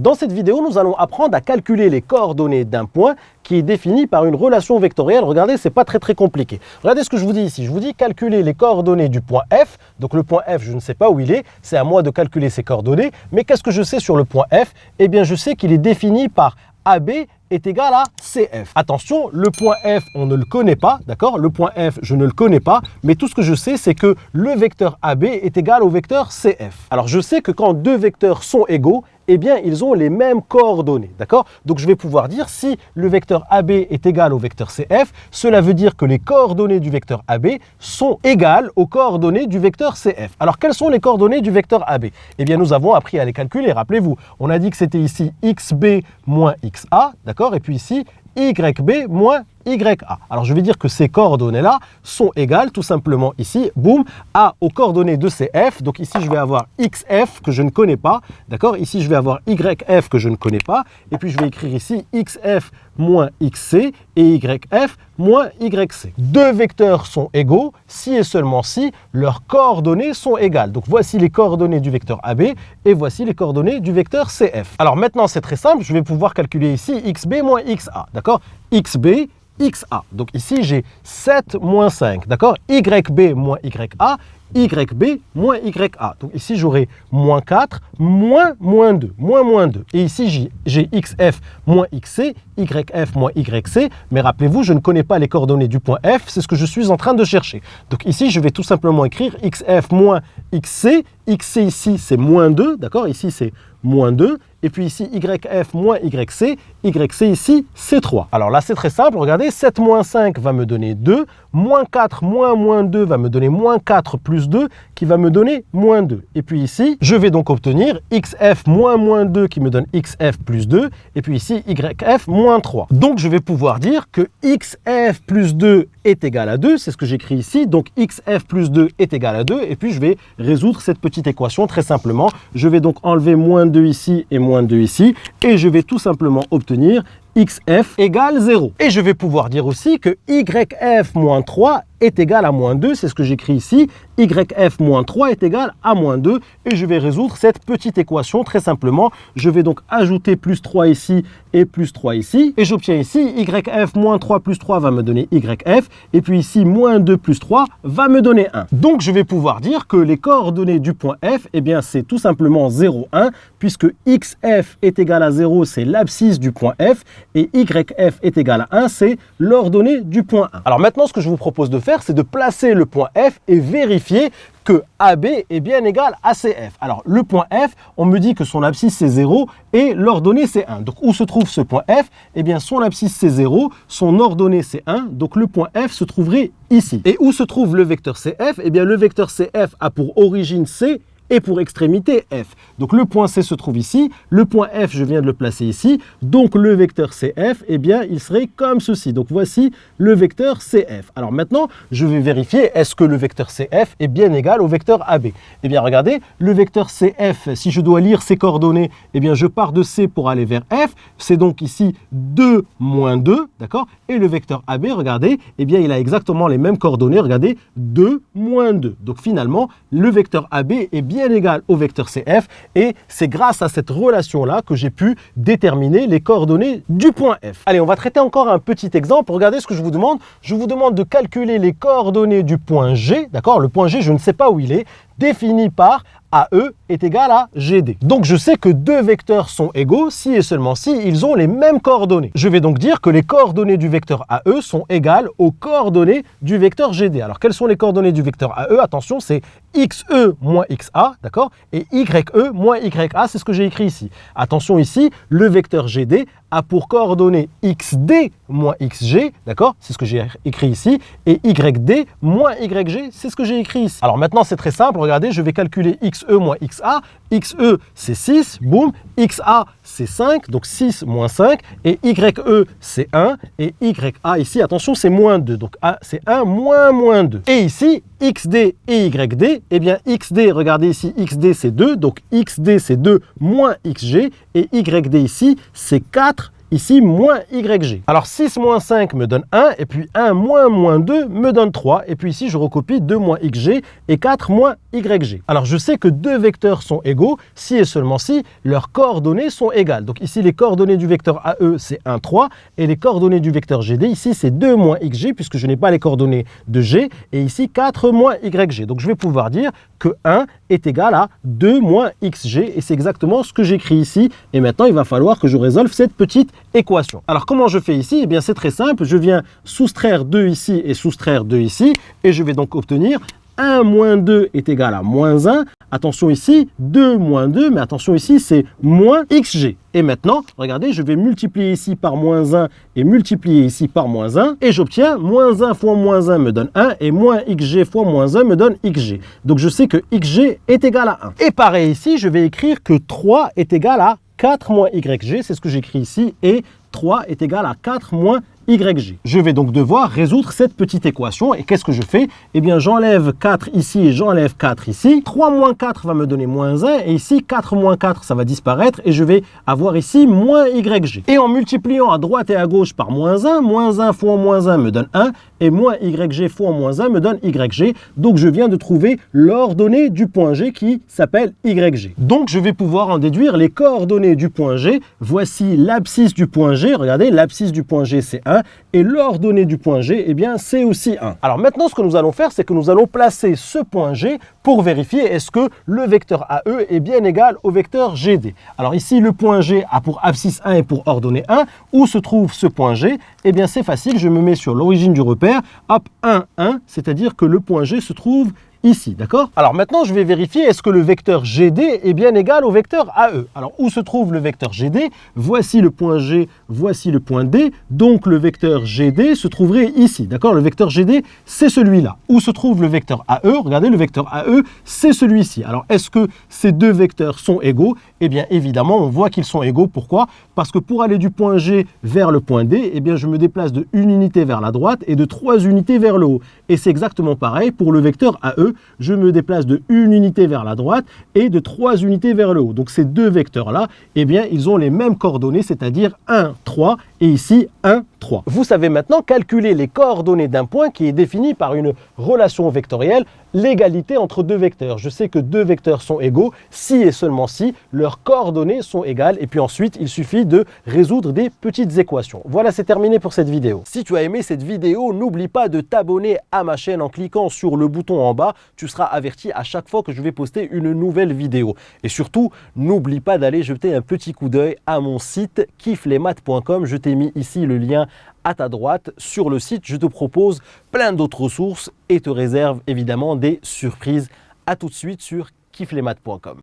Dans cette vidéo, nous allons apprendre à calculer les coordonnées d'un point qui est défini par une relation vectorielle. Regardez, c'est pas très compliqué. Regardez ce que je vous dis ici. Je vous dis calculer les coordonnées du point F. Donc le point F, je ne sais pas où il est. C'est à moi de calculer ses coordonnées. Mais qu'est-ce que je sais sur le point F? Eh bien, je sais qu'il est défini par AB est égal à CF. Attention, le point F, on ne le connaît pas, d'accord? Le point F, je ne le connais pas, mais tout ce que je sais, c'est que le vecteur AB est égal au vecteur CF. Alors, je sais que quand deux vecteurs sont égaux, eh bien, ils ont les mêmes coordonnées, d'accord? Donc, je vais pouvoir dire si le vecteur AB est égal au vecteur CF, cela veut dire que les coordonnées du vecteur AB sont égales aux coordonnées du vecteur CF. Alors, quelles sont les coordonnées du vecteur AB? Eh bien, nous avons appris à les calculer, rappelez-vous. On a dit que c'était ici XB moins XA, d'accord? Et puis ici, YB moins YA. Alors, je vais dire que ces coordonnées-là sont égales, tout simplement ici, boum, aux coordonnées de CF. Donc ici, je vais avoir XF que je ne connais pas, d'accord? Ici, je vais avoir YF que je ne connais pas. Et puis, je vais écrire ici XF moins XC et YF moins YC. Deux vecteurs sont égaux si et seulement si leurs coordonnées sont égales. Donc, voici les coordonnées du vecteur AB et voici les coordonnées du vecteur CF. Alors, maintenant, c'est très simple. Je vais pouvoir calculer ici XB moins XA, d'accord? XB, XA. Donc ici, j'ai 7 moins 5, d'accord? YB moins YA, YB moins YA. Donc ici, j'aurai moins 4, moins 2, moins 2. Et ici, j'ai XF moins XC, YF moins YC. Mais rappelez-vous, je ne connais pas les coordonnées du point F, c'est ce que je suis en train de chercher. Donc ici, je vais tout simplement écrire XF moins XC. XC ici, c'est moins 2, d'accord? Ici, c'est moins 2. Et puis ici, YF moins YC. YC ici, c'est 3. Alors là, c'est très simple. Regardez, 7 moins 5 va me donner 2. Moins 4 moins 2 va me donner moins 4 plus 2 qui va me donner moins 2. Et puis ici, je vais donc obtenir XF moins 2 qui me donne XF plus 2. Et puis ici, YF moins 3. Donc, je vais pouvoir dire que XF plus 2 est égal à 2. C'est ce que j'écris ici. Donc, XF plus 2 est égal à 2. Et puis, je vais résoudre cette petite équation très simplement. Je vais donc enlever moins 2 ici et moins 2 ici. Et je vais tout simplement obtenir XF égale 0. Et je vais pouvoir dire aussi que YF moins 3 est égal à moins 2. C'est ce que j'écris ici. YF moins 3 est égal à moins 2. Et je vais résoudre cette petite équation très simplement. Je vais donc ajouter plus 3 ici et plus 3 ici. Et j'obtiens ici YF moins 3 plus 3 va me donner YF. Et puis ici, moins 2 plus 3 va me donner 1. Donc, je vais pouvoir dire que les coordonnées du point F, eh bien, c'est tout simplement 0, 1, puisque XF est égal à 0, c'est l'abscisse du point F. Et YF est égal à 1, c'est l'ordonnée du point 1. Alors maintenant, ce que je vous propose de faire, c'est de placer le point F et vérifier que AB est bien égal à CF. Alors, le point F, on me dit que son abscisse, c'est 0 et l'ordonnée, c'est 1. Donc, où se trouve ce point F? Eh bien, son abscisse, c'est 0, son ordonnée, c'est 1. Donc, le point F se trouverait ici. Et où se trouve le vecteur CF? Eh bien, le vecteur CF a pour origine C et pour extrémité F. Donc le point C se trouve ici, le point F, je viens de le placer ici, donc le vecteur CF, eh bien, il serait comme ceci. Donc voici le vecteur CF. Alors maintenant, je vais vérifier, est-ce que le vecteur CF est bien égal au vecteur AB? Eh bien, regardez, le vecteur CF, si je dois lire ses coordonnées, eh bien, je pars de C pour aller vers F, c'est donc ici 2 moins 2, d'accord? Et le vecteur AB, regardez, eh bien, il a exactement les mêmes coordonnées, regardez, 2 moins 2. Donc finalement, le vecteur AB est bien égal au vecteur CF et c'est grâce à cette relation-là que j'ai pu déterminer les coordonnées du point F. Allez, on va traiter encore un petit exemple. Regardez ce que je vous demande. Je vous demande de calculer les coordonnées du point G, d'accord? Le point G, je ne sais pas où il est, défini par AE est égal à GD. Donc je sais que deux vecteurs sont égaux si et seulement si ils ont les mêmes coordonnées. Je vais donc dire que les coordonnées du vecteur AE sont égales aux coordonnées du vecteur GD. Alors quelles sont les coordonnées du vecteur AE? Attention, c'est XE moins XA, d'accord? Et YE moins YA, c'est ce que j'ai écrit ici. Attention ici, le vecteur GD a pour coordonnées XD moins XG, d'accord? C'est ce que j'ai écrit ici. Et YD moins YG, c'est ce que j'ai écrit ici. Alors maintenant, c'est très simple. Regardez, je vais calculer XE moins XA. XE, c'est 6, boum. XA, c'est 5, donc 6 moins 5. Et YE, c'est 1. Et YA, ici, attention, c'est moins 2. Donc c'est 1 moins 2. Et ici, XD et YD, eh bien XD, regardez ici, XD, c'est 2. Donc XD, c'est 2 moins XG. Et YD ici, c'est 4. ici moins YG. Alors 6 moins 5 me donne 1, et puis 1 moins 2 me donne 3, et puis ici je recopie 2 moins XG et 4 moins YG. Alors je sais que deux vecteurs sont égaux si et seulement si leurs coordonnées sont égales. Donc ici les coordonnées du vecteur AE c'est 1, 3, et les coordonnées du vecteur GD ici c'est 2 moins XG puisque je n'ai pas les coordonnées de G, et ici 4 moins YG. Donc je vais pouvoir dire que 1 est égal à 2 moins XG, et c'est exactement ce que j'écris ici. Et maintenant il va falloir que je résolve cette petite équation. Alors comment je fais ici? Eh bien c'est très simple, je viens soustraire 2 ici et soustraire 2 ici, et je vais donc obtenir 1 moins 2 est égal à moins 1. Attention ici, 2 moins 2, mais attention ici, c'est moins XG. Et maintenant, regardez, je vais multiplier ici par moins 1 et multiplier ici par moins 1. Et j'obtiens moins 1 fois moins 1 me donne 1 et moins XG fois moins 1 me donne XG. Donc je sais que XG est égal à 1. Et pareil ici, je vais écrire que 3 est égal à 4 moins YG. C'est ce que j'écris ici. Et 3 est égal à 4 moins YG. Je vais donc devoir résoudre cette petite équation. Et qu'est-ce que je fais? Eh bien, j'enlève 4 ici et j'enlève 4 ici. 3 moins 4 va me donner moins 1. Et ici, 4 moins 4, ça va disparaître. Et je vais avoir ici moins YG. Et en multipliant à droite et à gauche par moins 1 fois moins 1 me donne 1. Et moins YG fois moins 1 me donne YG. Donc, je viens de trouver l'ordonnée du point G qui s'appelle YG. Donc, je vais pouvoir en déduire les coordonnées du point G. Voici l'abscisse du point G. Regardez, l'abscisse du point G, c'est 1. Et l'ordonnée du point G, eh bien, c'est aussi 1. Alors maintenant, ce que nous allons faire, c'est que nous allons placer ce point G pour vérifier est-ce que le vecteur AE est bien égal au vecteur GD. Alors ici, le point G a pour abscisse 1 et pour ordonnée 1. Où se trouve ce point G? Eh bien, c'est facile, je me mets sur l'origine du repère. Hop, 1, 1, c'est-à-dire que le point G se trouve ici, d'accord? Alors maintenant, je vais vérifier est-ce que le vecteur GD est bien égal au vecteur AE. Alors, où se trouve le vecteur GD? Voici le point G, voici le point D. Donc, le vecteur GD se trouverait ici, d'accord? Le vecteur GD, c'est celui-là. Où se trouve le vecteur AE? Regardez, le vecteur AE, c'est celui-ci. Alors, est-ce que ces deux vecteurs sont égaux? Eh bien, évidemment, on voit qu'ils sont égaux. Pourquoi? Parce que pour aller du point G vers le point D, eh bien, je me déplace de 1 unité vers la droite et de 3 unités vers le haut. Et c'est exactement pareil pour le vecteur AE. Je me déplace de 1 unité vers la droite et de 3 unités vers le haut. Donc ces deux vecteurs-là, eh bien, ils ont les mêmes coordonnées, c'est-à-dire 1, 3 et ici 1, 3. Vous savez maintenant calculer les coordonnées d'un point qui est défini par une relation vectorielle, l'égalité entre deux vecteurs. Je sais que deux vecteurs sont égaux si et seulement si leurs coordonnées sont égales. Et puis ensuite, il suffit de résoudre des petites équations. Voilà, c'est terminé pour cette vidéo. Si tu as aimé cette vidéo, n'oublie pas de t'abonner à ma chaîne en cliquant sur le bouton en bas. Tu seras averti à chaque fois que je vais poster une nouvelle vidéo. Et surtout, n'oublie pas d'aller jeter un petit coup d'œil à mon site kifflesmaths.com. Je t'ai mis ici le lien à ta droite. Sur le site, je te propose plein d'autres ressources et te réserve évidemment des surprises. À tout de suite sur kifflesmaths.com.